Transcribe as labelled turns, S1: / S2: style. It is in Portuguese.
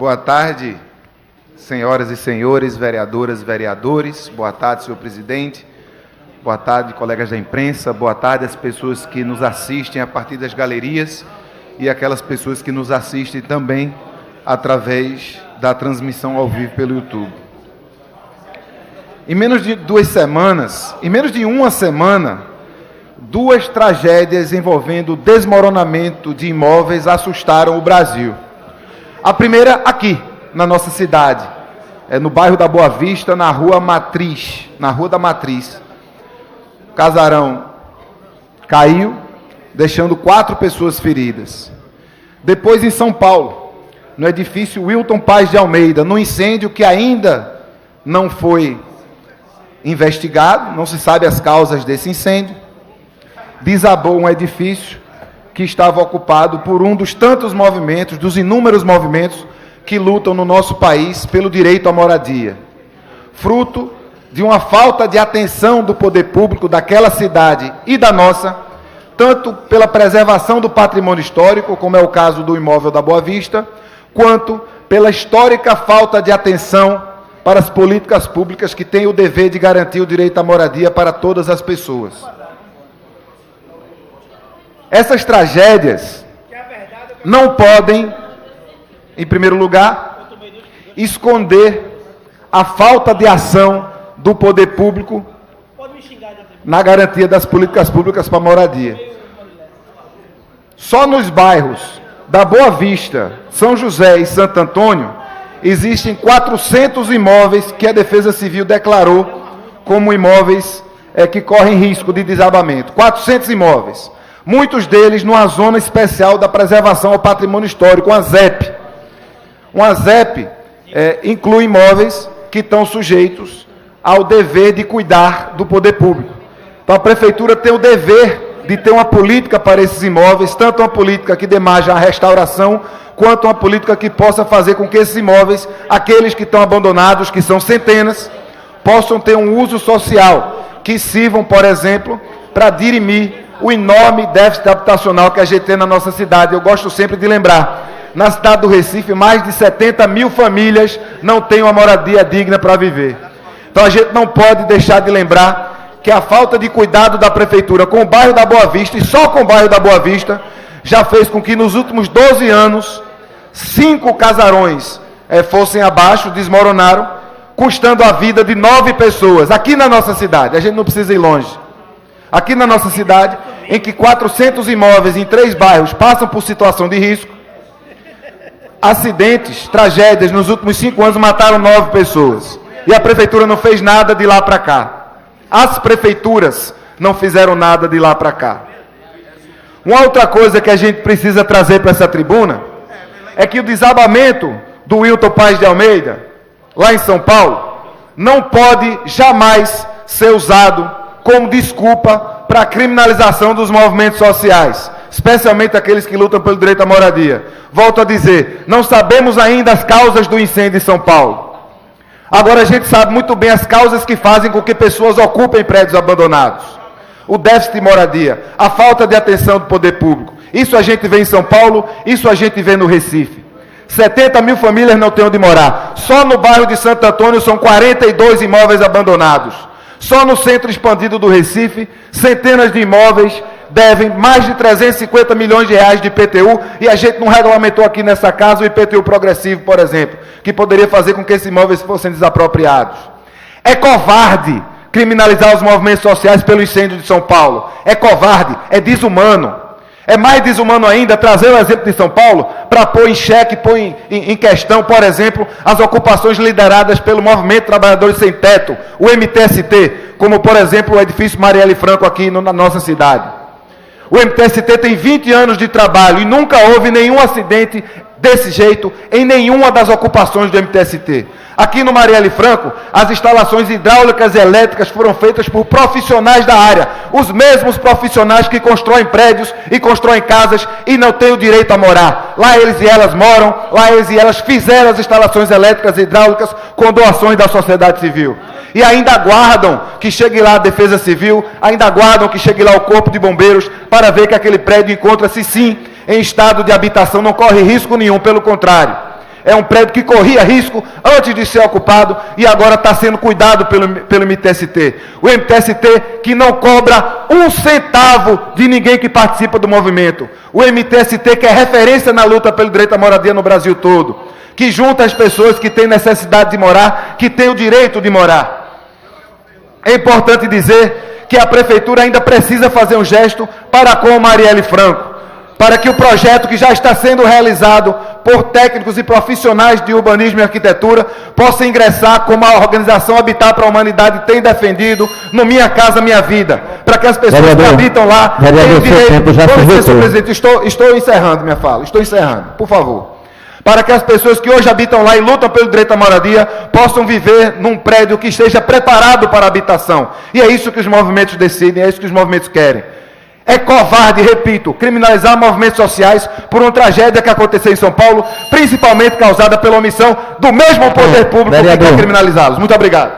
S1: Boa tarde, senhoras e senhores, vereadoras e vereadores. Boa tarde, senhor presidente. Boa tarde, colegas da imprensa. Boa tarde às pessoas que nos assistem a partir das galerias e aquelas pessoas que nos assistem também através da transmissão ao vivo pelo YouTube. Em menos de uma semana, duas tragédias envolvendo desmoronamento de imóveis assustaram o Brasil. A primeira aqui, na nossa cidade, no bairro da Boa Vista, na Rua da Matriz. O casarão caiu, deixando 4 pessoas feridas. Depois, em São Paulo, no edifício Wilton Paz de Almeida, no incêndio que ainda não foi investigado, não se sabe as causas desse incêndio, desabou um edifício que estava ocupado por um dos tantos movimentos, dos inúmeros movimentos que lutam no nosso país pelo direito à moradia. Fruto de uma falta de atenção do poder público daquela cidade e da nossa, tanto pela preservação do patrimônio histórico, como é o caso do imóvel da Boa Vista, quanto pela histórica falta de atenção para as políticas públicas que têm o dever de garantir o direito à moradia para todas as pessoas. Essas tragédias não podem, em primeiro lugar, esconder a falta de ação do poder público na garantia das políticas públicas para a moradia. Só nos bairros da Boa Vista, São José e Santo Antônio, existem 400 imóveis que a Defesa Civil declarou como imóveis que correm risco de desabamento. 400 imóveis. Muitos deles numa zona especial da preservação ao patrimônio histórico, uma ZEP. Uma ZEP inclui imóveis que estão sujeitos ao dever de cuidar do poder público. Então a Prefeitura tem o dever de ter uma política para esses imóveis, tanto uma política que demaja a restauração, quanto uma política que possa fazer com que esses imóveis, aqueles que estão abandonados, que são centenas, possam ter um uso social, que sirvam, por exemplo, para dirimir o enorme déficit habitacional que a gente tem na nossa cidade. Eu gosto sempre de lembrar, na cidade do Recife, mais de 70 mil famílias não têm uma moradia digna para viver. Então a gente não pode deixar de lembrar que a falta de cuidado da Prefeitura com o bairro da Boa Vista, e só com o bairro da Boa Vista, já fez com que nos últimos 12 anos, 5 casarões fossem abaixo, desmoronaram, custando a vida de 9 pessoas, aqui na nossa cidade. A gente não precisa ir longe. Aqui na nossa cidade, em que 400 imóveis em 3 bairros passam por situação de risco, acidentes, tragédias, nos últimos 5 anos mataram 9 pessoas. E a Prefeitura não fez nada de lá para cá. As prefeituras não fizeram nada de lá para cá. Uma outra coisa que a gente precisa trazer para essa tribuna é que o desabamento do Wilton Paz de Almeida, lá em São Paulo, não pode jamais ser usado como desculpa para a criminalização dos movimentos sociais, especialmente aqueles que lutam pelo direito à moradia. Volto a dizer, não sabemos ainda as causas do incêndio em São Paulo. Agora a gente sabe muito bem as causas que fazem com que pessoas ocupem prédios abandonados. O déficit de moradia, a falta de atenção do poder público. Isso a gente vê em São Paulo, isso a gente vê no Recife. 70 mil famílias não têm onde morar. Só no bairro de Santo Antônio são 42 imóveis abandonados. Só no centro expandido do Recife, centenas de imóveis devem mais de 350 milhões de reais de IPTU, e a gente não regulamentou aqui nessa casa o IPTU progressivo, por exemplo, que poderia fazer com que esses imóveis fossem desapropriados. É covarde criminalizar os movimentos sociais pelo incêndio de São Paulo. É covarde, é desumano. É mais desumano ainda trazer o exemplo de São Paulo para pôr em xeque, pôr em questão, por exemplo, as ocupações lideradas pelo Movimento Trabalhadores Sem Teto, o MTST, como, por exemplo, o edifício Marielle Franco aqui na nossa cidade. O MTST tem 20 anos de trabalho e nunca houve nenhum acidente desse jeito em nenhuma das ocupações do MTST. Aqui no Marielle Franco, as instalações hidráulicas e elétricas foram feitas por profissionais da área, os mesmos profissionais que constroem prédios e constroem casas e não têm o direito a morar. Lá eles e elas moram, lá eles e elas fizeram as instalações elétricas e hidráulicas com doações da sociedade civil. E ainda aguardam que chegue lá a Defesa Civil, ainda aguardam que chegue lá o Corpo de Bombeiros para ver que aquele prédio encontra-se sim em estado de habitação, não corre risco nenhum, pelo contrário. É um prédio que corria risco antes de ser ocupado e agora está sendo cuidado pelo MTST. O MTST que não cobra um centavo de ninguém que participa do movimento. O MTST que é referência na luta pelo direito à moradia no Brasil todo. Que junta as pessoas que têm necessidade de morar, que têm o direito de morar. É importante dizer que a Prefeitura ainda precisa fazer um gesto para com Marielle Franco, para que o projeto que já está sendo realizado por técnicos e profissionais de urbanismo e arquitetura possa ingressar como a organização Habitat para a Humanidade tem defendido no Minha Casa Minha Vida, para que as pessoas que habitam lá tenham o direito... Com licença, presidente, estou encerrando minha fala, estou encerrando, por favor. Para que as pessoas que hoje habitam lá e lutam pelo direito à moradia possam viver num prédio que esteja preparado para a habitação. E é isso que os movimentos decidem, é isso que os movimentos querem. É covarde, repito, criminalizar movimentos sociais por uma tragédia que aconteceu em São Paulo, principalmente causada pela omissão do mesmo poder público que quer criminalizá-los. Muito obrigado.